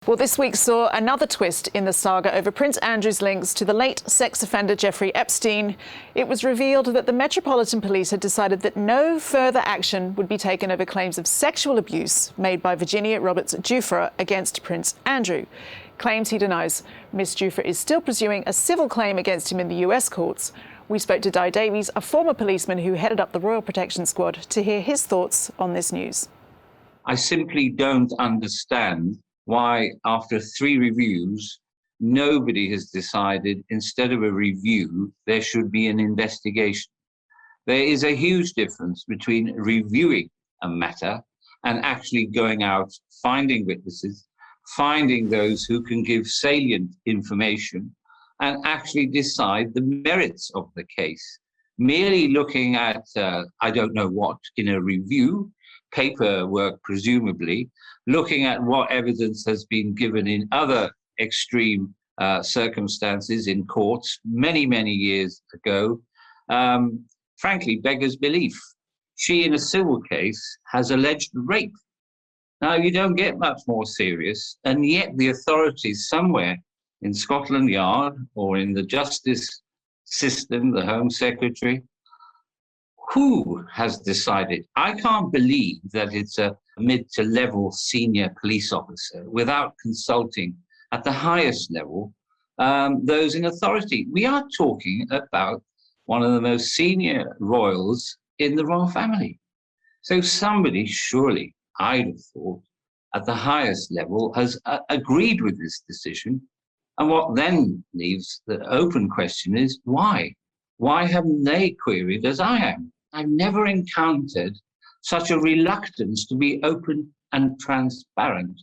Well, this week saw another twist in the saga over Prince Andrew's links to the late sex offender Jeffrey Epstein. It was revealed that the Metropolitan Police had decided that no further action would be taken over claims of sexual abuse made by Virginia Roberts Giuffre against Prince Andrew. Claims he denies. Miss Giuffre is still pursuing a civil claim against him in the US courts. We spoke to Di Davies, a former policeman who headed up the Royal Protection Squad, to hear his thoughts on this news. I simply don't understand why, after 3 reviews, nobody has decided instead of a review, there should be an investigation. There is a huge difference between reviewing a matter and actually going out, finding witnesses, finding those who can give salient information, and actually decide the merits of the case. Merely looking at, I don't know what, in a review, paperwork presumably, looking at what evidence has been given in other extreme circumstances in courts many, many years ago, frankly beggars belief. She, in a civil case, has alleged rape. Now, you don't get much more serious, and yet the authorities somewhere in Scotland Yard or in the justice system, the Home Secretary, who has decided? I can't believe that it's a mid to level senior police officer without consulting at the highest level those in authority. We are talking about one of the most senior royals in the royal family. So somebody surely, I'd have thought, at the highest level has agreed with this decision. And what then leaves the open question is why? Why haven't they queried as I am? I've never encountered such a reluctance to be open and transparent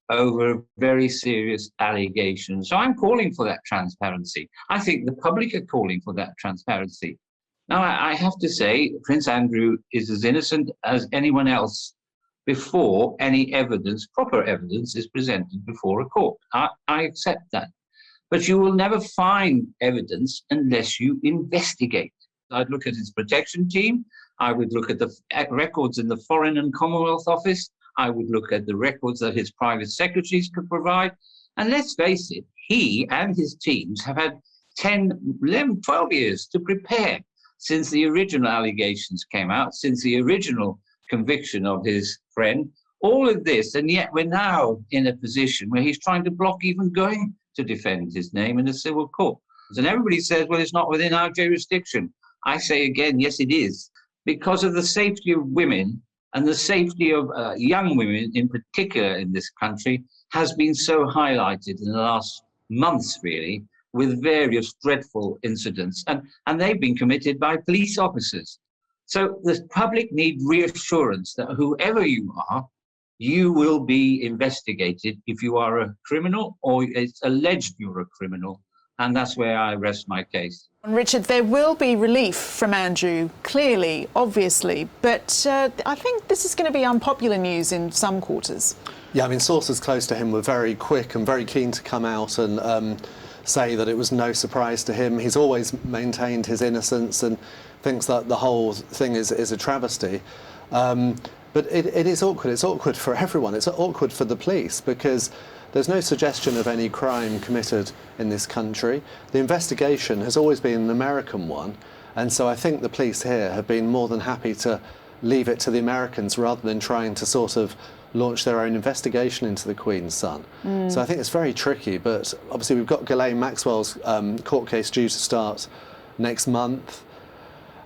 over very serious allegations. So I'm calling for that transparency. I think the public are calling for that transparency. Now, I have to say, Prince Andrew is as innocent as anyone else before any evidence, proper evidence, is presented before a court. I accept that. But you will never find evidence unless you investigate. I'd look at his protection team. I would look at the records in the Foreign and Commonwealth Office. I would look at the records that his private secretaries could provide. And let's face it, he and his teams have had 10, 11, 12 years to prepare since the original allegations came out, since the original conviction of his friend. All of this, and yet we're now in a position where he's trying to block even going to defend his name in a civil court. And everybody says, well, it's not within our jurisdiction. I say again, yes, it is, because of the safety of women and the safety of young women in particular in this country has been so highlighted in the last months, really, with various dreadful incidents. And they've been committed by police officers. So the public need reassurance that whoever you are, you will be investigated if you are a criminal or it's alleged you're a criminal. And that's where I rest my case. Richard, there will be relief from Andrew, clearly, obviously, but I think this is going to be unpopular news in some quarters. Yeah, I mean, sources close to him were very quick and very keen to come out and say that it was no surprise to him. He's always maintained his innocence and thinks that the whole thing is a travesty. But it is awkward. It's awkward for everyone. It's awkward for the police because there's no suggestion of any crime committed in this country. The investigation has always been an American one, and so I think the police here have been more than happy to leave it to the Americans rather than trying to sort of launch their own investigation into the Queen's son. So I think it's very tricky, but obviously we've got Ghislaine Maxwell's court case due to start next month,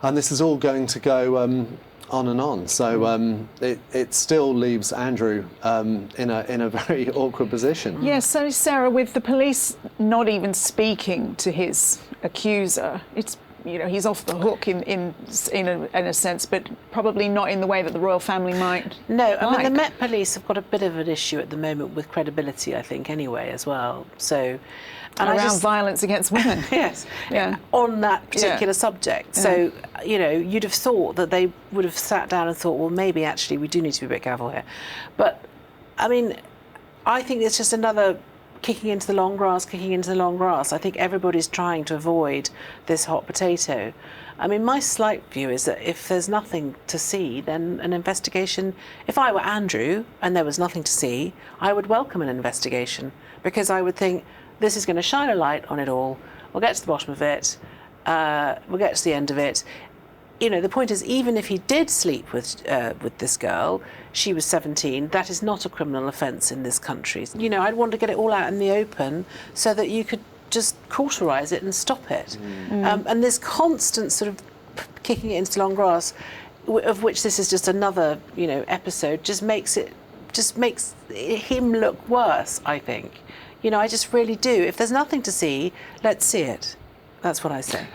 and this is all going to go on and on. So it still leaves Andrew in a very awkward position. Yes, so Sarah, with the police not even speaking to his accuser, it's, you know, he's off the hook in a sense, but probably not in the way that the royal family might. No, I mean, the like. Met Police have got a bit of an issue at the moment with credibility, I think, anyway, as well. So, and around violence against women. Yes, yeah, on that particular subject. Yeah. So, you know, you'd have thought that they would have sat down and thought, well, maybe actually we do need to be a bit careful here. But, I mean, I think it's just another kicking into the long grass, kicking into the long grass. I think everybody's trying to avoid this hot potato. I mean, my slight view is that if there's nothing to see, then an investigation, if I were Andrew and there was nothing to see, I would welcome an investigation, because I would think this is going to shine a light on it all. We'll get to the bottom of it. We'll get to the end of it. You know, the point is, even if he did sleep with this girl, she was 17, that is not a criminal offence in this country. You know, I'd want to get it all out in the open so that you could just cauterise it and stop it. And this constant sort of kicking it into long grass, of which this is just another, you know, episode, just makes him look worse, I think. You know, I just really do. If there's nothing to see, let's see it. That's what I say.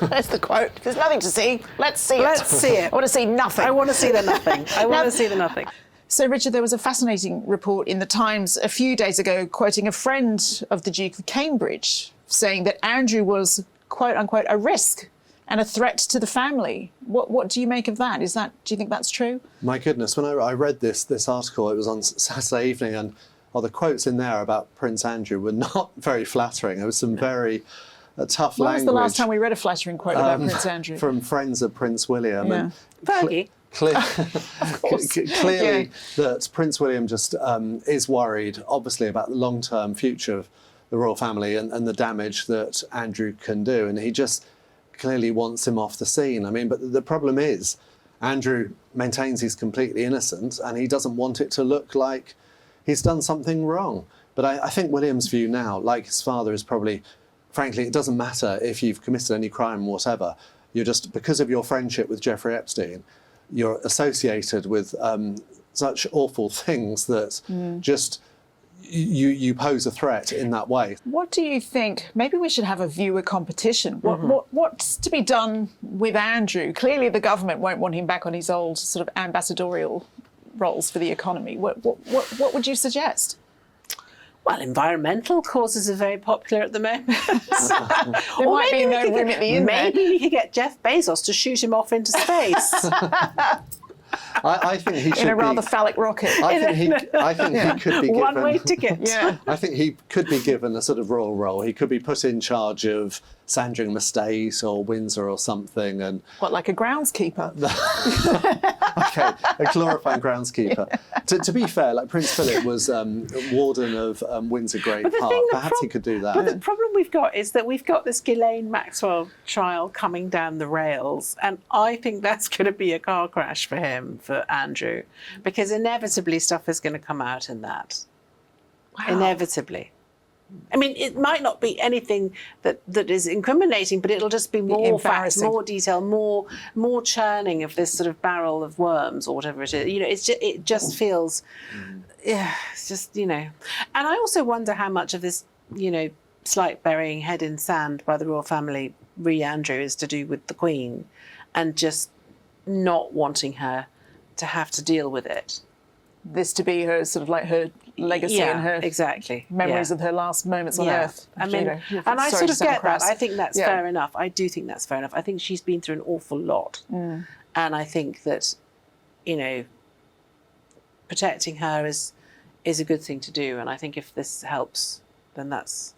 That's the quote. If there's nothing to see, let's see it. Let's see it. I want to see nothing. I want to see the nothing. I want to see the nothing. So, Richard, there was a fascinating report in the Times a few days ago quoting a friend of the Duke of Cambridge saying that Andrew was, quote unquote, a risk and a threat to the family. What do you make of that? Do you think that's true? My goodness, when I read this article, it was on Saturday evening, and the quotes in there about Prince Andrew were not very flattering. There was some very tough language. When was the last time we read a flattering quote about Prince Andrew? From friends of Prince William. Yeah. Fergie. Clearly that Prince William just is worried, obviously, about the long-term future of the royal family and the damage that Andrew can do. And he just clearly wants him off the scene. I mean, but the problem is, Andrew maintains he's completely innocent and he doesn't want it to look like he's done something wrong. But I think William's view now, like his father, is probably, frankly, it doesn't matter if you've committed any crime or whatever. You're just, because of your friendship with Jeffrey Epstein, you're associated with such awful things that just you pose a threat in that way. What do you think? Maybe we should have a viewer competition. What's to be done with Andrew? Clearly the government won't want him back on his old sort of ambassadorial roles for the economy. What would you suggest? Well, environmental causes are very popular at the moment. There might be no room at the end. Maybe we could get Jeff Bezos to shoot him off into space. I think he should in a rather phallic rocket. I think he could be given one-way ticket. Yeah. I think he could be given a sort of royal role. He could be put in charge of Sandringham Estate or Windsor or something, and what, like a groundskeeper? Okay, a glorified groundskeeper. Yeah. To be fair, like Prince Philip was warden of Windsor Great Park. Perhaps he could do that. But the problem we've got is that we've got this Ghislaine Maxwell trial coming down the rails, and I think that's going to be a car crash for him, for Andrew, because inevitably stuff is going to come out in that. Wow. Inevitably. I mean, it might not be anything that is incriminating, but it'll just be more facts, more detail, more churning of this sort of barrel of worms or whatever it is. You know, it just feels, yeah, it's just, you know. And I also wonder how much of this, you know, slight burying head in sand by the royal family, re Andrew, is to do with the Queen and just not wanting her to have to deal with it. This to be her sort of like her legacy and her memories of her last moments on Earth. I mean, and I sort of get that. I think that's fair enough. I do think that's fair enough. I think she's been through an awful lot. And I think that, you know, protecting her is a good thing to do. And I think if this helps, then that's